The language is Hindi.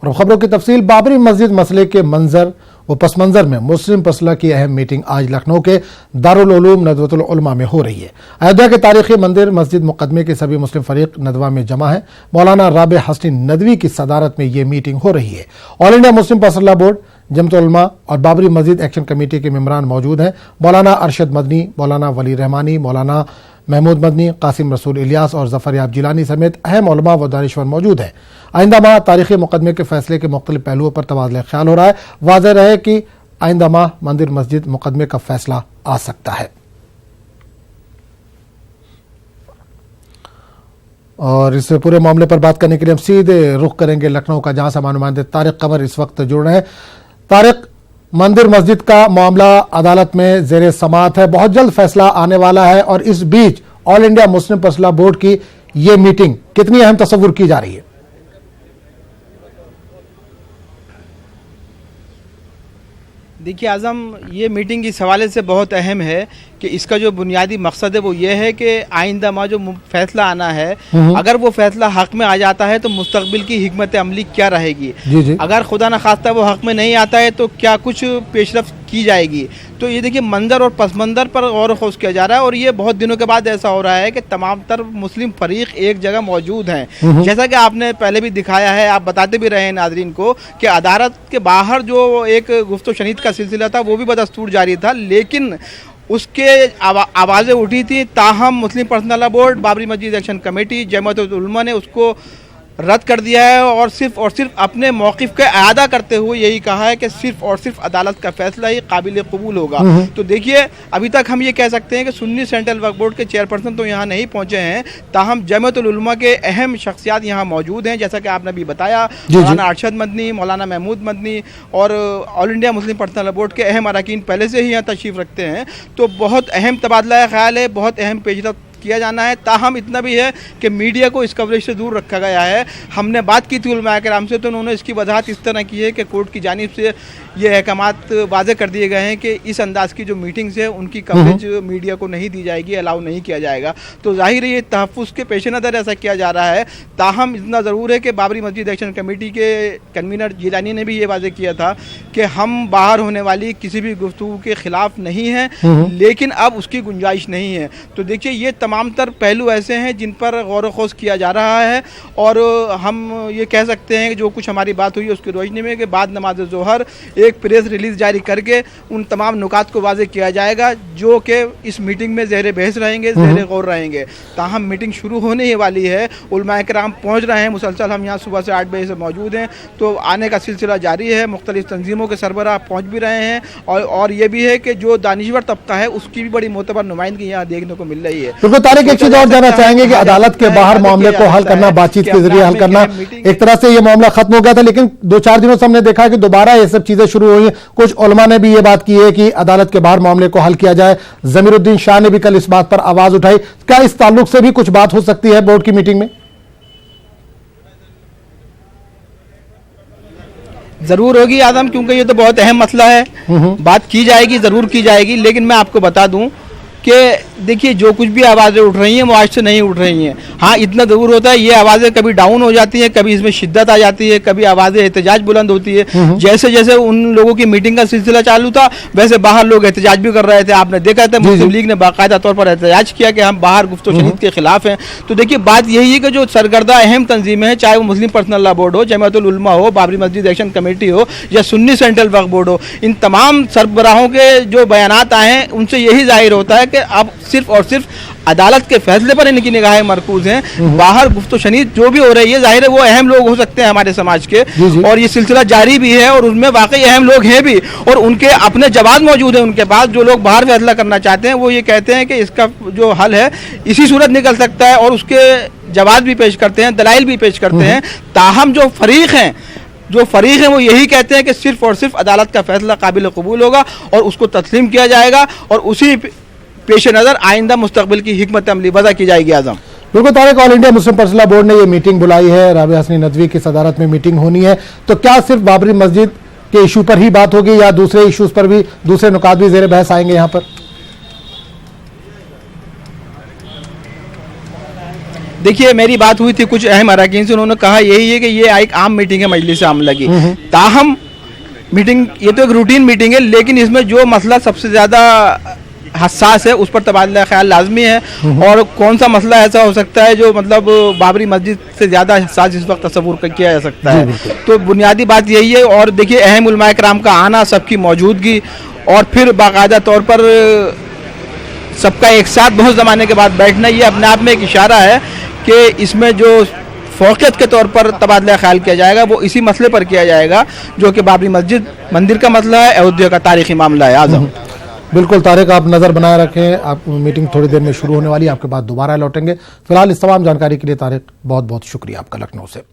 और खबरों की तफसील। बाबरी मस्जिद मसले के मंजर व पस मंजर में मुस्लिम फसला की अहम मीटिंग आज लखनऊ के दारुल उलूम नदवतुल उलमा में हो रही है। अयोध्या के तारीखी मंदिर मस्जिद मुकदमे के सभी मुस्लिम फरीक नदवा में जमा है। मौलाना राबे हसनी नदवी की सदारत में ये मीटिंग हो रही है। ऑल इंडिया मुस्लिम फसला बोर्ड, जमतुल उलमा और बाबरी मस्जिद एक्शन कमेटी के मेंबरान मौजूद हैं। मौलाना अरशद मदनी, मौलाना वली रहमानी, मौलाना महमूद मदनी, कासिम रसूल इलियास और जफर याब जिलानी समेत अहम उलमा व दानिशवर मौजूद हैं। आइंदा माह तारीखी मुकदमे के फैसले के मुख्तलिफ पहलुओं पर तबादला ख्याल हो रहा है। वाज़ेह रहे कि आइंदा माह मंदिर मस्जिद मुकदमे का फैसला आ सकता है। और इस पूरे मामले पर बात करने के लिए हम सीधे रुख करेंगे लखनऊ का, जहां से हमारे नुमाइंदे तारिक कमर इस वक्त जुड़ रहे हैं। तारिक, मंदिर मस्जिद का मामला अदालत में ज़ेरे समाअत है, बहुत जल्द फैसला आने वाला है और इस बीच ऑल इंडिया मुस्लिम फसला बोर्ड की ये मीटिंग कितनी अहम तस्वुर की जा रही है? देखिए आज़म, ये मीटिंग इस हवाले से बहुत अहम है कि इसका जो बुनियादी मकसद है वो ये है कि आइंदा माह जो फैसला आना है, अगर वो फैसला हक में आ जाता है तो मुस्तकबिल की हिकमत अमली क्या रहेगी। जी। अगर खुदा न खास्ता वो हक में नहीं आता है तो क्या कुछ पेशरफ्त की जाएगी। तो ये देखिए, मंजर और पस मंजर पर गौर खोज किया जा रहा है और ये बहुत दिनों के बाद ऐसा हो रहा है कि तमाम तर मुस्लिम फरीक एक जगह मौजूद हैं। जैसा कि आपने पहले भी दिखाया है, आप बताते भी रहे हैं नाजरीन को कि अदालत के बाहर जो एक गुफ्तो शनीद का सिलसिला था वो भी बदस्तूर जारी था, लेकिन उसके आवाज़ें उठी थी। ताहम मुस्लिम पर्सनल बोर्ड, बाबरी मस्जिद एक्शन कमेटी, जमाअतुल उलमा ने उसको रद्द कर दिया है और सिर्फ अपने मौक़िफ़ का अदा करते हुए यही कहा है कि सिर्फ और सिर्फ अदालत का फैसला ही काबिल कबूल होगा। तो देखिए, अभी तक हम ये कह सकते हैं कि सुन्नी सेंट्रल वक्फ बोर्ड के चेयरपर्सन तो यहाँ नहीं पहुँचे हैं, ताहम जमाअतुल उलमा के अहम शख्सियात यहाँ मौजूद हैं। जैसा कि आपने भी बताया, मौलाना अरशद मदनी, मौलाना महमूद मदनी और all India Muslim personal board के अहम अरकान पहले से ही यहाँ तशरीफ़ रखते हैं। तो बहुत अहम तबादला ख्याल है, बहुत अहम पेशरफ्त किया जाना है। ताहम इतना भी है कि मीडिया को इस कवरेज से दूर रखा गया है। हमने बात की थी उलमा किराम से, तो उन्होंने इसकी वजाहत इस तरह की है कि कोर्ट की जानिब से ये अहकामात वाज़े कर दिए गए हैं कि इस अंदाज़ की जो मीटिंग्स है उनकी कवरेज मीडिया को नहीं दी जाएगी, अलाउ नहीं किया जाएगा। तो जाहिर है ये तहफ़्फ़ुज़ के पेश नज़र ऐसा किया जा रहा है। ताहम इतना ज़रूर है कि बाबरी मस्जिद एक्शन कमेटी के कन्वीनर जिलानी ने भी ये वाज़े किया था कि हम बाहर होने वाली किसी भी गुफ्तगू के ख़िलाफ़ नहीं हैं, लेकिन अब उसकी गुंजाइश नहीं है। तो देखिए, ये तमाम तर पहलू ऐसे हैं जिन पर गौर खोज किया जा रहा है और हम ये कह सकते हैं कि जो कुछ हमारी बात हुई है उसकी रोशनी में कि बाद नमाज ज़ोहर एक प्रेस रिलीज़ जारी करके उन तमाम नुकात को वाज़े किया जाएगा जो कि इस मीटिंग में ज़ेरे बहस रहेंगे, ज़ेरे गौर रहेंगे। ताहम मीटिंग शुरू होने ही वाली है, उलमा किराम पहुँच रहे हैं मुसलसल। हम यहाँ सुबह से 8 बजे से मौजूद हैं, तो आने का सिलसिला जारी है। मुख्तलिफ तंजीमों के सरबराह पहुँच भी रहे हैं और ये भी है कि जो दानिश्वर तबका है उसकी भी बड़ी मोतबर नुमाइंदगी यहाँ देखने को मिल रही है। एक चीज और जानना चाहेंगे कि अदालत के बाहर मामले को हल करना, बातचीत के जरिए हल करना, एक तरह से ये मामला खत्म हो गया था, लेकिन 2-4 दिनों से हमने देखा कि दोबारा ये सब चीजें शुरू हुई हैं। कुछ उलमा ने भी ये बात की है कि अदालत के बाहर मामले को हल किया जाए। जमीरुद्दीन शाह ने भी कल इस बात पर आवाज उठाई। क्या इस ताल्लुक से भी कुछ बात हो सकती है बोर्ड की मीटिंग में? जरूर होगी आदम, क्योंकि ये तो बहुत अहम मसला है। बात की जाएगी, जरूर की जाएगी, लेकिन मैं आपको बता दूं कि देखिए, जो कुछ भी आवाज़ें उठ रही हैं वो आज से नहीं उठ रही हैं। हाँ, इतना ज़रूर होता है, ये आवाज़ें कभी डाउन हो जाती हैं, कभी इसमें शिद्दत आ जाती है, कभी आवाज़ें एहतजाज बुलंद होती है। जैसे जैसे उन लोगों की मीटिंग का सिलसिला चालू था वैसे बाहर लोग एहतजाज भी कर रहे थे। आपने देखा था मुस्लिम लीग ने बाकायदा तौर पर एहतजाज किया कि हम बाहर गुफ्तो शनीद के खिलाफ हैं। तो देखिए, बात यही है कि जो सरगर्दा अहम तंजीमें हैं, चाहे वो मुस्लिम पर्सनल लॉ बोर्ड हो, जमाअतुल उलमा हो, बाबरी मस्जिद एक्शन कमेटी हो या सुन्नी सेंट्रल वक्फ बोर्ड हो, इन तमाम सरबराहों के जो बयानात आए हैं उनसे यही जाहिर होता है कि अब सिर्फ और सिर्फ अदालत के फैसले पर इनकी निगाहें मरकूज हैं। बाहर गुफ्तो शनीद जो भी हो रही है, जाहिर है वो अहम लोग हो सकते हैं हमारे समाज के, और ये सिलसिला जारी भी है और उसमें वाकई अहम लोग हैं भी और उनके अपने जवाब मौजूद हैं उनके पास। जो लोग बाहर फैसला करना चाहते हैं वो ये कहते हैं कि इसका जो हल है इसी सूरत निकल सकता है और उसके जवाब भी पेश करते हैं, दलाइल भी पेश करते हैं। ताहम जो फरीक हैं वो यही कहते हैं कि सिर्फ और सिर्फ अदालत का फैसला काबिल कबूल होगा और उसको तस्लीम किया जाएगा और उसी पेश नज़र आइंदा मुस्तकबिल की हिकमत अमली वज़ा की जाएगी। आज़म, बिल्कुल तारिक, ऑल इंडिया मुस्लिम फसला बोर्ड ने ये मीटिंग बुलाई है, राबे हसनी नदवी की सदारत में मीटिंग होनी है, तो क्या सिर्फ बाबरी मस्जिद के इशू पर ही बात होगी या दूसरे इशूज पर भी, दूसरे नुकात भी ज़ेरे बहस आएंगे यहाँ पर? देखिए मेरी बात हुई थी कुछ अहम अरकान से, उन्होंने कहा यही है कि ये एक आम मीटिंग है मजलिस आमला की। ताहम मीटिंग ये तो एक रूटीन मीटिंग है, लेकिन इसमें जो मसला सबसे ज़्यादा हसास है उस पर तबादला ख्याल लाजमी है। और कौन सा मसला ऐसा हो सकता है जो मतलब बाबरी मस्जिद से ज़्यादा हसास इस वक्त तस्वुर किया जा सकता है। तो बुनियादी बात यही है। और देखिए अहम उलमाए किराम का आना, सबकी मौजूदगी और फिर बाकायदा तौर पर सबका एक साथ बहुत ज़माने के बाद बैठना, ये अपने आप में एक इशारा है कि इसमें जो फ़ौक़ियत के तौर पर तबादला ख्याल किया जाएगा वो इसी मसले पर किया जाएगा जो कि बाबरी मस्जिद मंदिर का मसला है, अयोध्या का तारीख़ी मामला है। आज़म बिल्कुल तारिक, आप नज़र बनाए रखें, आप मीटिंग थोड़ी देर में शुरू होने वाली है, आपके बाद दोबारा लौटेंगे। फिलहाल इस तमाम जानकारी के लिए तारिक बहुत बहुत शुक्रिया आपका लखनऊ से।